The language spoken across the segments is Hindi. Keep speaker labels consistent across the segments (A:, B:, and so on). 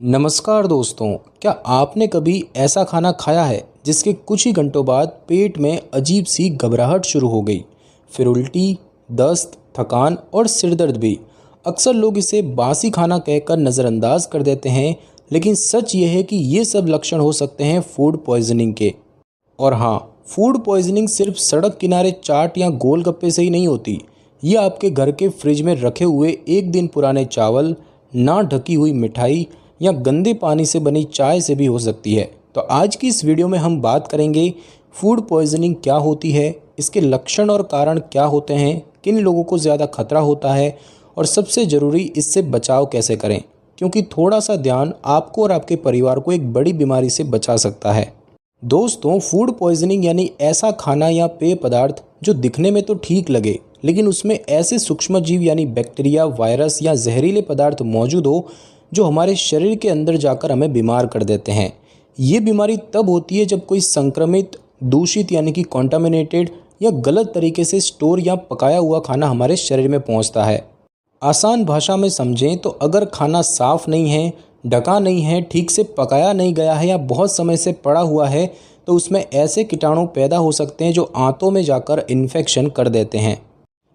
A: नमस्कार दोस्तों, क्या आपने कभी ऐसा खाना खाया है जिसके कुछ ही घंटों बाद पेट में अजीब सी घबराहट शुरू हो गई, फिर उल्टी, दस्त, थकान और सिर दर्द भी। अक्सर लोग इसे बासी खाना कहकर नज़रअंदाज कर देते हैं, लेकिन सच ये है कि ये सब लक्षण हो सकते हैं फूड पॉइजनिंग के। और हाँ, फूड पॉइजनिंग सिर्फ सड़क किनारे चाट या गोलगप्पे से ही नहीं होती। ये आपके घर के फ्रिज में रखे हुए एक दिन पुराने चावल, ना ढकी हुई मिठाई या गंदे पानी से बनी चाय से भी हो सकती है। तो आज की इस वीडियो में हम बात करेंगे फूड पॉइजनिंग क्या होती है, इसके लक्षण और कारण क्या होते हैं, किन लोगों को ज़्यादा खतरा होता है और सबसे ज़रूरी इससे बचाव कैसे करें, क्योंकि थोड़ा सा ध्यान आपको और आपके परिवार को एक बड़ी बीमारी से बचा सकता है। दोस्तों, फूड पॉइजनिंग यानी ऐसा खाना या पेय पदार्थ जो दिखने में तो ठीक लगे, लेकिन उसमें ऐसे सूक्ष्मजीव यानी बैक्टीरिया, वायरस या जहरीले पदार्थ मौजूद हो जो हमारे शरीर के अंदर जाकर हमें बीमार कर देते हैं। ये बीमारी तब होती है जब कोई संक्रमित, दूषित यानी कि कॉन्टामिनेटेड या गलत तरीके से स्टोर या पकाया हुआ खाना हमारे शरीर में पहुंचता है। आसान भाषा में समझें तो अगर खाना साफ नहीं है, ढका नहीं है, ठीक से पकाया नहीं गया है या बहुत समय से पड़ा हुआ है, तो उसमें ऐसे कीटाणु पैदा हो सकते हैं जो आंतों में जाकर इन्फेक्शन कर देते हैं।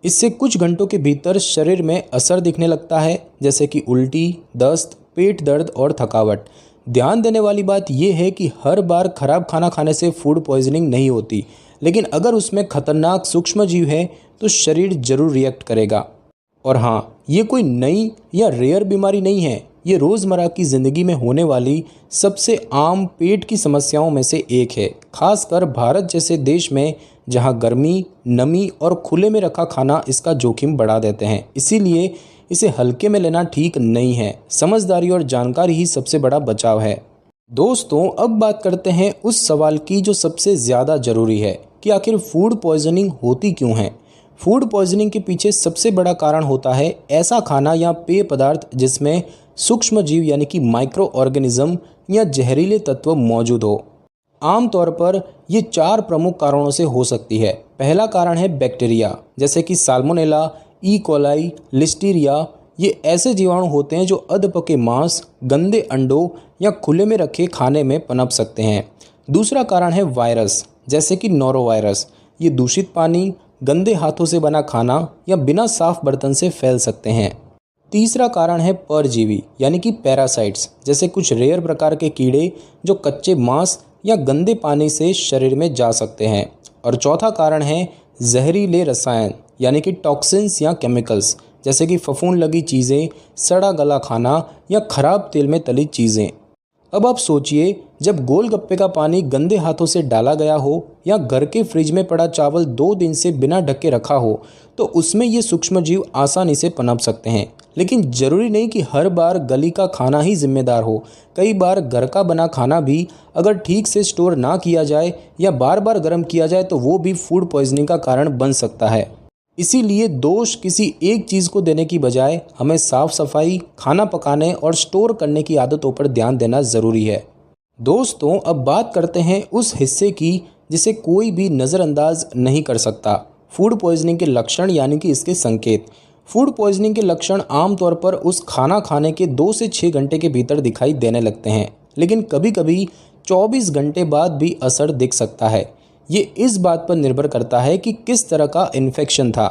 A: इससे कुछ घंटों के भीतर शरीर में असर दिखने लगता है, जैसे कि उल्टी, दस्त, पेट दर्द और थकावट। ध्यान देने वाली बात यह है कि हर बार खराब खाना खाने से फूड पॉइजनिंग नहीं होती, लेकिन अगर उसमें खतरनाक सूक्ष्मजीव है तो शरीर जरूर रिएक्ट करेगा। और हाँ, ये कोई नई या रेयर बीमारी नहीं है, ये रोज़मर्रा की ज़िंदगी में होने वाली सबसे आम पेट की समस्याओं में से एक है, खासकर भारत जैसे देश में जहां गर्मी, नमी और खुले में रखा खाना इसका जोखिम बढ़ा देते हैं। इसीलिए इसे हल्के में लेना ठीक नहीं है। समझदारी और जानकारी ही सबसे बड़ा बचाव है। दोस्तों, अब बात करते हैं उस सवाल की जो सबसे ज़्यादा ज़रूरी है कि आखिर फूड पॉइजनिंग होती क्यों है। फूड पॉइजनिंग के पीछे सबसे बड़ा कारण होता है ऐसा खाना या पेय पदार्थ जिसमें सूक्ष्मजीव यानी कि माइक्रो ऑर्गेनिज्म या जहरीले तत्व मौजूद हो। आमतौर पर ये 4 प्रमुख कारणों से हो सकती है। पहला कारण है बैक्टीरिया, जैसे कि साल्मोनेला, ई कोलाई, लिस्टीरिया। ये ऐसे जीवाणु होते हैं जो अधपके मांस, गंदे अंडों या खुले में रखे खाने में पनप सकते हैं। दूसरा कारण है वायरस, जैसे कि नोरोवायरस। ये दूषित पानी, गंदे हाथों से बना खाना या बिना साफ बर्तन से फैल सकते हैं। तीसरा कारण है परजीवी यानी कि पैरासाइट्स, जैसे कुछ रेयर प्रकार के कीड़े जो कच्चे मांस या गंदे पानी से शरीर में जा सकते हैं। और चौथा कारण है जहरीले रसायन यानी कि टॉक्सिन्स या केमिकल्स, जैसे कि फफूंद लगी चीज़ें, सड़ा गला खाना या खराब तेल में तली चीज़ें। अब आप सोचिए, जब गोलगप्पे का पानी गंदे हाथों से डाला गया हो या घर के फ्रिज में पड़ा चावल 2 दिन से बिना ढके रखा हो, तो उसमें ये सूक्ष्मजीव आसानी से पनप सकते हैं। लेकिन ज़रूरी नहीं कि हर बार गली का खाना ही जिम्मेदार हो। कई बार घर का बना खाना भी अगर ठीक से स्टोर ना किया जाए या बार बार गर्म किया जाए तो वो भी फूड पॉइजनिंग का कारण बन सकता है। इसीलिए दोष किसी एक चीज़ को देने की बजाय हमें साफ सफाई, खाना पकाने और स्टोर करने की आदतों पर ध्यान देना ज़रूरी है। दोस्तों, अब बात करते हैं उस हिस्से की जिसे कोई भी नज़रअंदाज नहीं कर सकता, फूड पॉइजनिंग के लक्षण यानी कि इसके संकेत। फूड पॉइजनिंग के लक्षण आमतौर पर उस खाना खाने के 2 से 6 घंटे के भीतर दिखाई देने लगते हैं, लेकिन कभी कभी 24 घंटे बाद भी असर दिख सकता है। ये इस बात पर निर्भर करता है कि किस तरह का इन्फेक्शन था।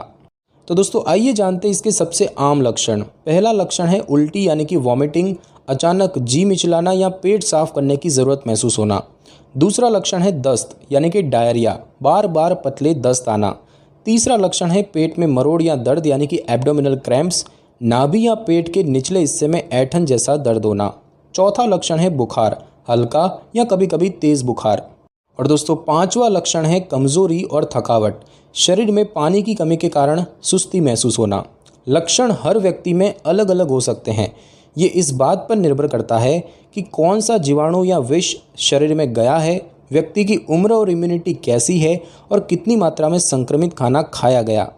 A: तो दोस्तों, आइए जानते हैं इसके सबसे आम लक्षण। पहला लक्षण है उल्टी यानी कि वॉमिटिंग, अचानक जी मिचलाना या पेट साफ करने की ज़रूरत महसूस होना। दूसरा लक्षण है दस्त यानी कि डायरिया, बार बार पतले दस्त आना। तीसरा लक्षण है पेट में मरोड़ या दर्द यानी कि एब्डोमिनल क्रैम्प्स, नाभि या पेट के निचले हिस्से में ऐंठन जैसा दर्द होना। चौथा लक्षण है बुखार, हल्का या कभी कभी तेज़ बुखार। और दोस्तों, 5वां लक्षण है कमज़ोरी और थकावट, शरीर में पानी की कमी के कारण सुस्ती महसूस होना। लक्षण हर व्यक्ति में अलग अलग हो सकते हैं। ये इस बात पर निर्भर करता है कि कौन सा जीवाणु या विष शरीर में गया है, व्यक्ति की उम्र और इम्यूनिटी कैसी है और कितनी मात्रा में संक्रमित खाना खाया गया।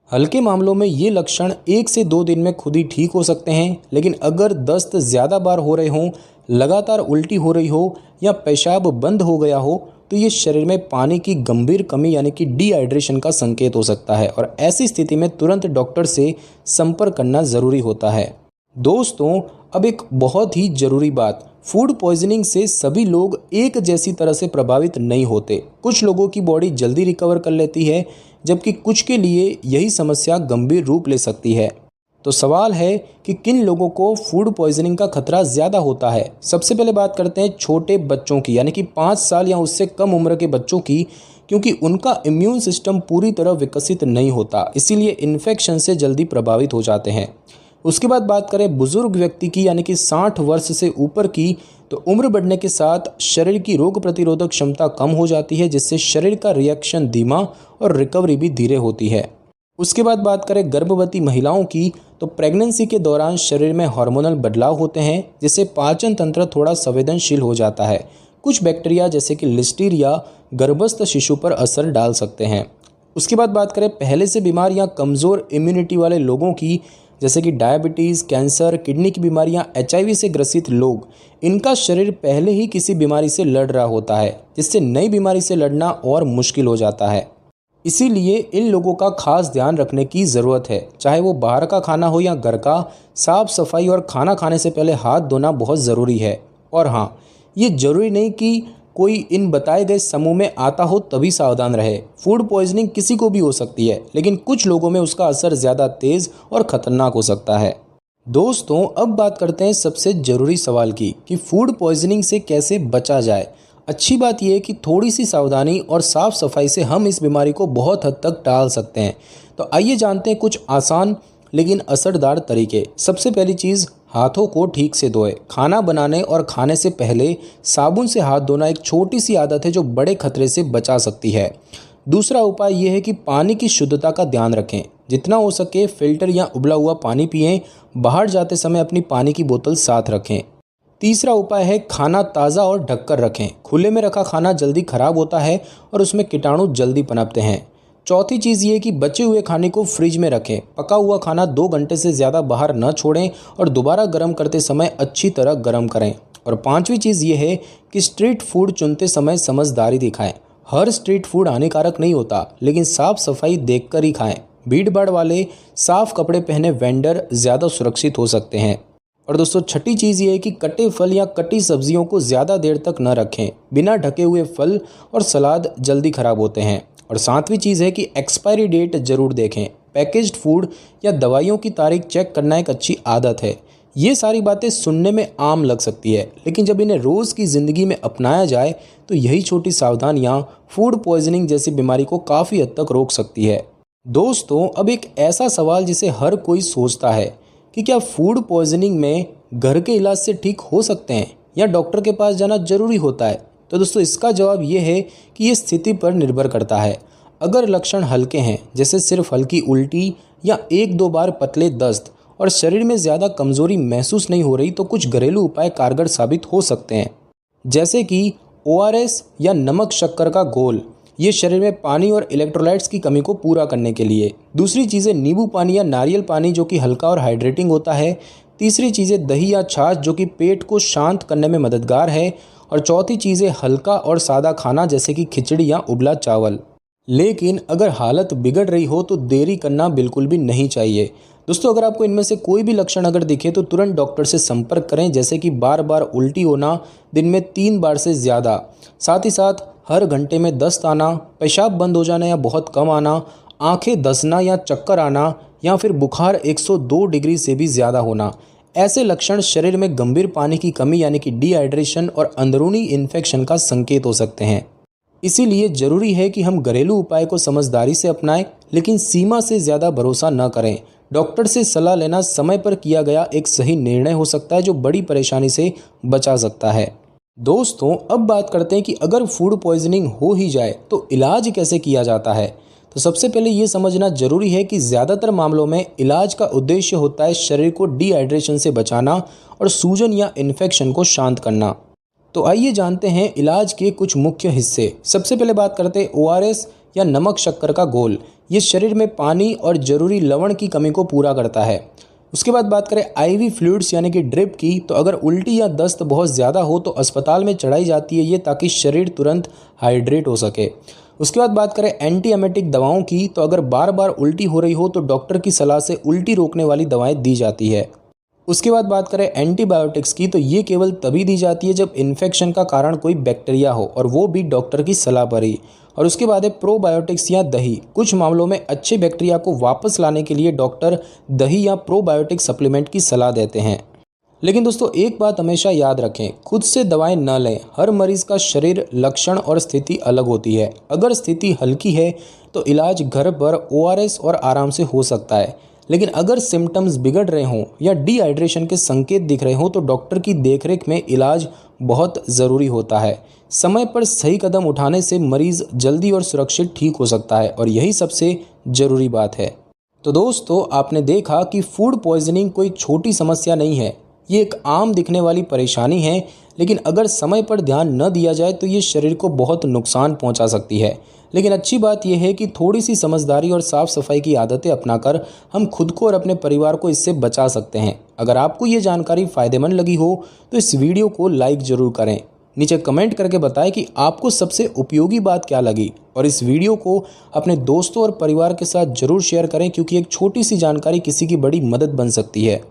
A: हल्के मामलों में ये लक्षण 1 से 2 दिन में खुद ही ठीक हो सकते हैं, लेकिन अगर दस्त ज़्यादा बार हो रहे हों, लगातार उल्टी हो रही हो या पेशाब बंद हो गया हो, तो ये शरीर में पानी की गंभीर कमी यानी कि डिहाइड्रेशन का संकेत हो सकता है और ऐसी स्थिति में तुरंत डॉक्टर से संपर्क करना ज़रूरी होता है। दोस्तों, अब एक बहुत ही ज़रूरी बात, फूड पॉइजनिंग से सभी लोग एक जैसी तरह से प्रभावित नहीं होते। कुछ लोगों की बॉडी जल्दी रिकवर कर लेती है, जबकि कुछ के लिए यही समस्या गंभीर रूप ले सकती है। तो सवाल है कि किन लोगों को फूड पॉइजनिंग का खतरा ज़्यादा होता है। सबसे पहले बात करते हैं छोटे बच्चों की, यानी कि 5 साल या उससे कम उम्र के बच्चों की, क्योंकि उनका इम्यून सिस्टम पूरी तरह विकसित नहीं होता, इसीलिए इन्फेक्शन से जल्दी प्रभावित हो जाते हैं। उसके बाद बात करें बुजुर्ग व्यक्ति की, यानी कि 60 वर्ष से ऊपर की, तो उम्र बढ़ने के साथ शरीर की रोग प्रतिरोधक क्षमता कम हो जाती है, जिससे शरीर का रिएक्शन धीमा और रिकवरी भी धीरे होती है। उसके बाद बात करें गर्भवती महिलाओं की, तो प्रेगनेंसी के दौरान शरीर में हार्मोनल बदलाव होते हैं, जिससे पाचन तंत्र थोड़ा संवेदनशील हो जाता है। कुछ बैक्टीरिया जैसे कि लिस्टीरिया गर्भस्थ शिशु पर असर डाल सकते हैं। उसके बाद बात करें पहले से बीमार या कमज़ोर इम्यूनिटी वाले लोगों की, जैसे कि डायबिटीज़, कैंसर, किडनी की बीमारियां, HIV से ग्रसित लोग, इनका शरीर पहले ही किसी बीमारी से लड़ रहा होता है, जिससे नई बीमारी से लड़ना और मुश्किल हो जाता है। इसीलिए इन लोगों का खास ध्यान रखने की ज़रूरत है, चाहे वो बाहर का खाना हो या घर का। साफ सफाई और खाना खाने से पहले हाथ धोना बहुत ज़रूरी है। और हाँ, ये ज़रूरी नहीं कि कोई इन बताए गए समूह में आता हो तभी सावधान रहे। फूड पॉइजनिंग किसी को भी हो सकती है, लेकिन कुछ लोगों में उसका असर ज़्यादा तेज़ और ख़तरनाक हो सकता है। दोस्तों, अब बात करते हैं सबसे ज़रूरी सवाल की कि फूड पॉइजनिंग से कैसे बचा जाए। अच्छी बात यह है कि थोड़ी सी सावधानी और साफ सफाई से हम इस बीमारी को बहुत हद तक टाल सकते हैं। तो आइए जानते हैं कुछ आसान लेकिन असरदार तरीके। सबसे पहली चीज़, हाथों को ठीक से धोएं। खाना बनाने और खाने से पहले साबुन से हाथ धोना एक छोटी सी आदत है जो बड़े खतरे से बचा सकती है। दूसरा उपाय यह है कि पानी की शुद्धता का ध्यान रखें। जितना हो सके फिल्टर या उबला हुआ पानी पिएं। बाहर जाते समय अपनी पानी की बोतल साथ रखें। तीसरा उपाय है खाना ताज़ा और ढककर रखें। खुले में रखा खाना जल्दी खराब होता है और उसमें कीटाणु जल्दी पनपते हैं। चौथी चीज़ ये कि बचे हुए खाने को फ्रिज में रखें। पका हुआ खाना 2 घंटे से ज़्यादा बाहर न छोड़ें और दोबारा गर्म करते समय अच्छी तरह गर्म करें। और पांचवी चीज़ ये है कि स्ट्रीट फूड चुनते समय समझदारी दिखाएं। हर स्ट्रीट फूड हानिकारक नहीं होता, लेकिन साफ सफाई देखकर ही खाएं। भीड़ भाड़ वाले साफ कपड़े पहने वेंडर ज़्यादा सुरक्षित हो सकते हैं। और दोस्तों, छठी चीज़ ये है कि कटे फल या कटी सब्जियों को ज़्यादा देर तक न रखें। बिना ढके हुए फल और सलाद जल्दी खराब होते हैं। और सातवीं चीज़ है कि एक्सपायरी डेट ज़रूर देखें। पैकेज्ड फूड या दवाइयों की तारीख चेक करना एक अच्छी आदत है। ये सारी बातें सुनने में आम लग सकती है, लेकिन जब इन्हें रोज़ की ज़िंदगी में अपनाया जाए तो यही छोटी सावधानियाँ फूड पॉइजनिंग जैसी बीमारी को काफ़ी हद तक रोक सकती है। दोस्तों, अब एक ऐसा सवाल जिसे हर कोई सोचता है कि क्या फूड पॉइजनिंग में घर के इलाज से ठीक हो सकते हैं या डॉक्टर के पास जाना ज़रूरी होता है। तो दोस्तों, इसका जवाब ये है कि ये स्थिति पर निर्भर करता है। अगर लक्षण हल्के हैं, जैसे सिर्फ हल्की उल्टी या 1-2 बार पतले दस्त और शरीर में ज़्यादा कमज़ोरी महसूस नहीं हो रही, तो कुछ घरेलू उपाय कारगर साबित हो सकते हैं, जैसे कि ORS या नमक शक्कर का घोल। ये शरीर में पानी और इलेक्ट्रोलाइट्स की कमी को पूरा करने के लिए। दूसरी चीज़ें नींबू पानी या नारियल पानी, जो कि हल्का और हाइड्रेटिंग होता है। तीसरी चीज़ें दही या छाछ, जो कि पेट को शांत करने में मददगार है। और चौथी चीज़ें हल्का और सादा खाना, जैसे कि खिचड़ी या उबला चावल। लेकिन अगर हालत बिगड़ रही हो तो देरी करना बिल्कुल भी नहीं चाहिए। दोस्तों, अगर आपको इनमें से कोई भी लक्षण अगर दिखे तो तुरंत डॉक्टर से संपर्क करें, जैसे कि बार बार उल्टी होना, दिन में 3 बार से ज़्यादा, साथ ही साथ हर घंटे में दस्त आना, पेशाब बंद हो जाना या बहुत कम आना, आंखें धंसना या चक्कर आना, या फिर बुखार 102 डिग्री से भी ज़्यादा होना। ऐसे लक्षण शरीर में गंभीर पानी की कमी, यानी कि डिहाइड्रेशन और अंदरूनी इन्फेक्शन का संकेत हो सकते हैं। इसीलिए ज़रूरी है कि हम घरेलू उपाय को समझदारी से अपनाएं, लेकिन सीमा से ज़्यादा भरोसा न करें। डॉक्टर से सलाह लेना समय पर किया गया एक सही निर्णय हो सकता है, जो बड़ी परेशानी से बचा सकता है। दोस्तों, अब बात करते हैं कि अगर फूड पॉइजनिंग हो ही जाए तो इलाज कैसे किया जाता है। तो सबसे पहले ये समझना जरूरी है कि ज़्यादातर मामलों में इलाज का उद्देश्य होता है शरीर को डिहाइड्रेशन से बचाना और सूजन या इन्फेक्शन को शांत करना। तो आइए जानते हैं इलाज के कुछ मुख्य हिस्से। सबसे पहले बात करते हैं ORS या नमक शक्कर का घोल। ये शरीर में पानी और जरूरी लवण की कमी को पूरा करता है। उसके बाद बात करें IV फ्लूइड्स यानी कि ड्रिप की, तो अगर उल्टी या दस्त बहुत ज़्यादा हो तो अस्पताल में चढ़ाई जाती है, ये ताकि शरीर तुरंत हाइड्रेट हो सके। उसके बाद बात करें एंटी एमेटिक दवाओं की, तो अगर बार बार उल्टी हो रही हो तो डॉक्टर की सलाह से उल्टी रोकने वाली दवाएं दी जाती है। उसके बाद बात करें एंटीबायोटिक्स की, तो ये केवल तभी दी जाती है जब इन्फेक्शन का कारण कोई बैक्टीरिया हो और वो भी डॉक्टर की सलाह पर ही। और उसके बाद है प्रोबायोटिक्स या दही। कुछ मामलों में अच्छे बैक्टीरिया को वापस लाने के लिए डॉक्टर दही या प्रोबायोटिक सप्लीमेंट की सलाह देते हैं। लेकिन दोस्तों एक बात हमेशा याद रखें, खुद से दवाएं न लें। हर मरीज का शरीर, लक्षण और स्थिति अलग होती है। अगर स्थिति हल्की है तो इलाज घर पर ORS और आराम से हो सकता है। लेकिन अगर सिम्टम्स बिगड़ रहे हों या डिहाइड्रेशन के संकेत दिख रहे हों तो डॉक्टर की देखरेख में इलाज बहुत ज़रूरी होता है। समय पर सही कदम उठाने से मरीज जल्दी और सुरक्षित ठीक हो सकता है और यही सबसे ज़रूरी बात है। तो दोस्तों आपने देखा कि फूड पॉइजनिंग कोई छोटी समस्या नहीं है। ये एक आम दिखने वाली परेशानी है, लेकिन अगर समय पर ध्यान न दिया जाए तो ये शरीर को बहुत नुकसान पहुंचा सकती है। लेकिन अच्छी बात यह है कि थोड़ी सी समझदारी और साफ सफाई की आदतें अपनाकर हम खुद को और अपने परिवार को इससे बचा सकते हैं। अगर आपको ये जानकारी फ़ायदेमंद लगी हो तो इस वीडियो को लाइक ज़रूर करें। नीचे कमेंट करके बताएं कि आपको सबसे उपयोगी बात क्या लगी और इस वीडियो को अपने दोस्तों और परिवार के साथ ज़रूर शेयर करें, क्योंकि एक छोटी सी जानकारी किसी की बड़ी मदद बन सकती है।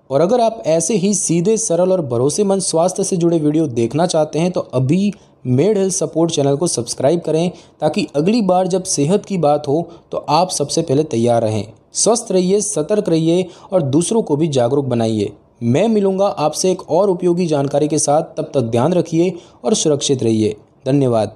A: और अगर आप ऐसे ही सीधे, सरल और भरोसेमंद स्वास्थ्य से जुड़े वीडियो देखना चाहते हैं तो अभी मेड हेल्थ सपोर्ट चैनल को सब्सक्राइब करें, ताकि अगली बार जब सेहत की बात हो तो आप सबसे पहले तैयार रहें। स्वस्थ रहिए, सतर्क रहिए और दूसरों को भी जागरूक बनाइए। मैं मिलूंगा आपसे एक और उपयोगी जानकारी के साथ। तब तक ध्यान रखिए और सुरक्षित रहिए। धन्यवाद।